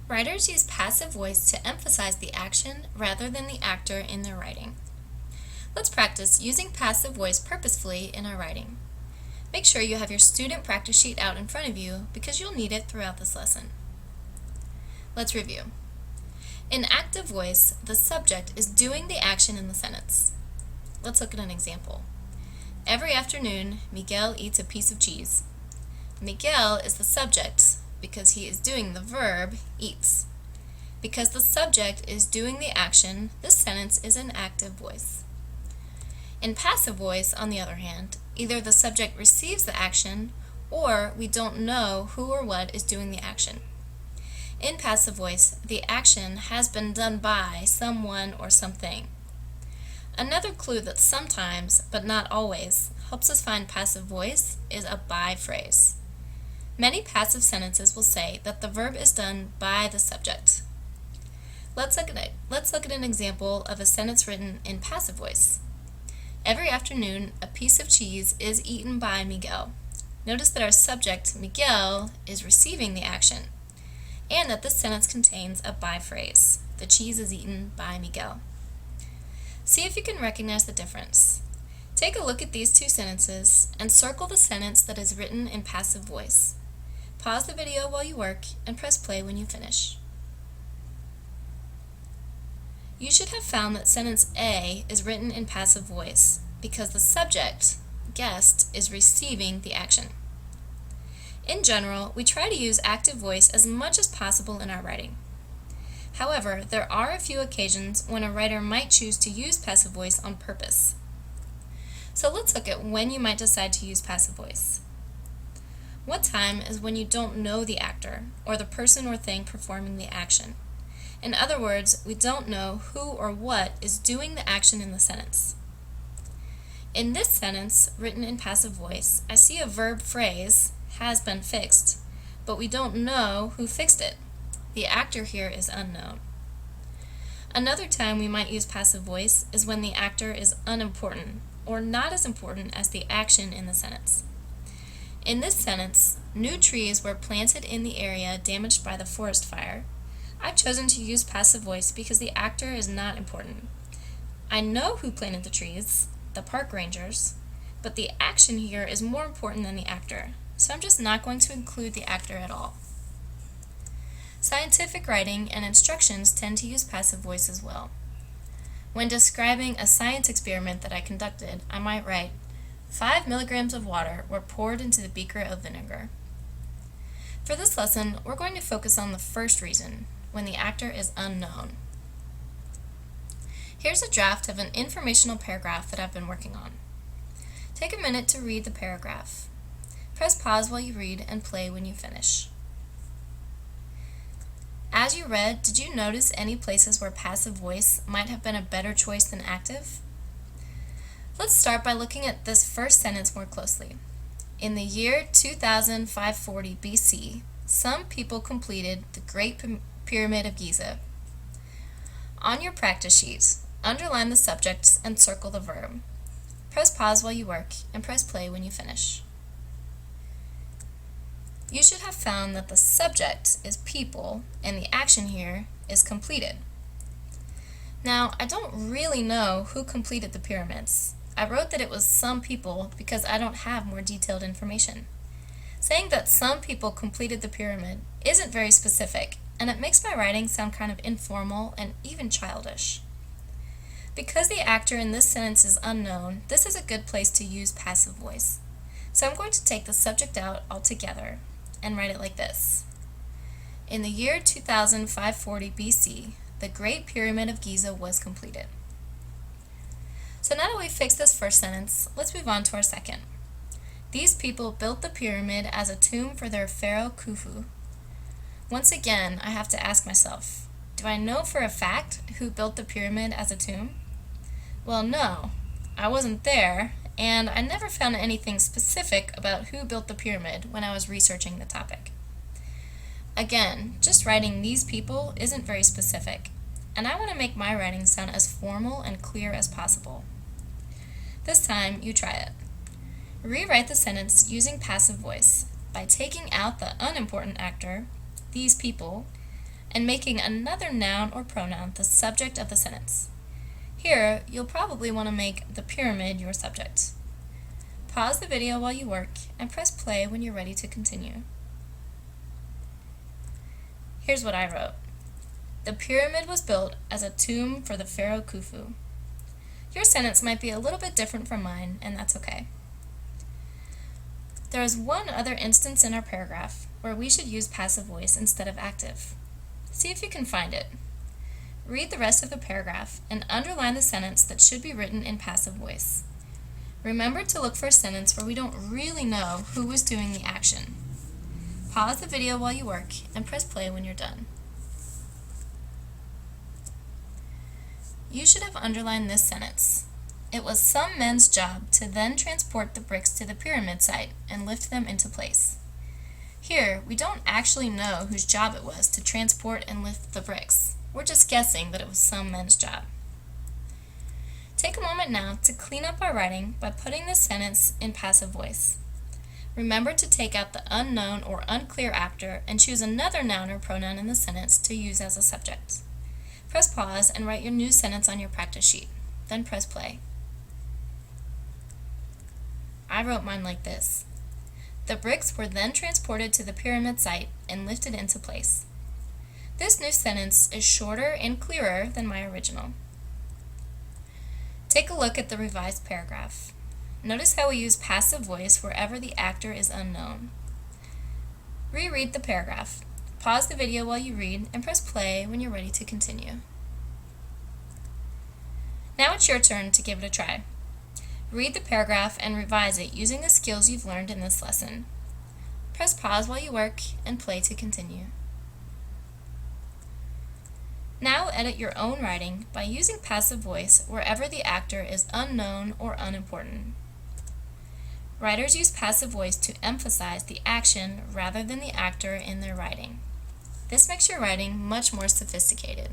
Writers use passive voice to emphasize the action rather than the actor in their writing. Let's practice using passive voice purposefully in our writing. Make sure you have your student practice sheet out in front of you because you'll need it throughout this lesson. Let's review. In active voice, the subject is doing the action in the sentence. Let's look at an example. Every afternoon, Miguel eats a piece of cheese. Miguel is the subject because he is doing the verb eats. Because the subject is doing the action, this sentence is in active voice. In passive voice, on the other hand, either the subject receives the action or we don't know who or what is doing the action. In passive voice, the action has been done by someone or something. Another clue that sometimes, but not always, helps us find passive voice is a by phrase. Many passive sentences will say that the verb is done by the subject. Let's look at an example of a sentence written in passive voice. Every afternoon, a piece of cheese is eaten by Miguel. Notice that our subject, Miguel, is receiving the action, and that this sentence contains a by phrase. The cheese is eaten by Miguel. See if you can recognize the difference. Take a look at these two sentences and circle the sentence that is written in passive voice. Pause the video while you work and press play when you finish. You should have found that sentence A is written in passive voice because the subject, guest, is receiving the action. In general, we try to use active voice as much as possible in our writing. However, there are a few occasions when a writer might choose to use passive voice on purpose. So let's look at when you might decide to use passive voice. What time is when you don't know the actor or the person or thing performing the action. In other words, we don't know who or what is doing the action in the sentence. In this sentence, written in passive voice, I see a verb phrase, has been fixed, but we don't know who fixed it. The actor here is unknown. Another time we might use passive voice is when the actor is unimportant or not as important as the action in the sentence. In this sentence, new trees were planted in the area damaged by the forest fire. I've chosen to use passive voice because the actor is not important. I know who planted the trees, the park rangers, but the action here is more important than the actor, so I'm just not going to include the actor at all. Scientific writing and instructions tend to use passive voice as well. When describing a science experiment that I conducted, I might write, 5 milligrams of water were poured into the beaker of vinegar. For this lesson, we're going to focus on the first reason, when the actor is unknown. Here's a draft of an informational paragraph that I've been working on. Take a minute to read the paragraph. Press pause while you read and play when you finish. As you read, did you notice any places where passive voice might have been a better choice than active? Let's start by looking at this first sentence more closely. In the year 2540 BC, some people completed the Great Pyramid of Giza. On your practice sheet, underline the subject and circle the verb. Press pause while you work and press play when you finish. You should have found that the subject is people and the action here is completed. Now, I don't really know who completed the pyramids. I wrote that it was some people because I don't have more detailed information. Saying that some people completed the pyramid isn't very specific, and it makes my writing sound kind of informal and even childish. Because the actor in this sentence is unknown, this is a good place to use passive voice. So I'm going to take the subject out altogether and write it like this. In the year 2540 BC, the Great Pyramid of Giza was completed. So now that we've fixed this first sentence, let's move on to our second. These people built the pyramid as a tomb for their pharaoh Khufu. Once again, I have to ask myself, do I know for a fact who built the pyramid as a tomb? Well, no, I wasn't there, and I never found anything specific about who built the pyramid when I was researching the topic. Again, just writing these people isn't very specific, and I want to make my writing sound as formal and clear as possible. This time, you try it. Rewrite the sentence using passive voice by taking out the unimportant actor, these people, and making another noun or pronoun the subject of the sentence. Here, you'll probably want to make the pyramid your subject. Pause the video while you work and press play when you're ready to continue. Here's what I wrote. The pyramid was built as a tomb for the pharaoh Khufu. Your sentence might be a little bit different from mine, and that's okay. There is one other instance in our paragraph where we should use passive voice instead of active. See if you can find it. Read the rest of the paragraph and underline the sentence that should be written in passive voice. Remember to look for a sentence where we don't really know who was doing the action. Pause the video while you work and press play when you're done. You should have underlined this sentence. It was some men's job to then transport the bricks to the pyramid site and lift them into place. Here, we don't actually know whose job it was to transport and lift the bricks. We're just guessing that it was some men's job. Take a moment now to clean up our writing by putting this sentence in passive voice. Remember to take out the unknown or unclear actor and choose another noun or pronoun in the sentence to use as a subject. Press pause and write your new sentence on your practice sheet. Then press play. I wrote mine like this. The bricks were then transported to the pyramid site and lifted into place. This new sentence is shorter and clearer than my original. Take a look at the revised paragraph. Notice how we use passive voice wherever the actor is unknown. Reread the paragraph. Pause the video while you read and press play when you're ready to continue. Now it's your turn to give it a try. Read the paragraph and revise it using the skills you've learned in this lesson. Press pause while you work and play to continue. Now edit your own writing by using passive voice wherever the actor is unknown or unimportant. Writers use passive voice to emphasize the action rather than the actor in their writing. This makes your writing much more sophisticated.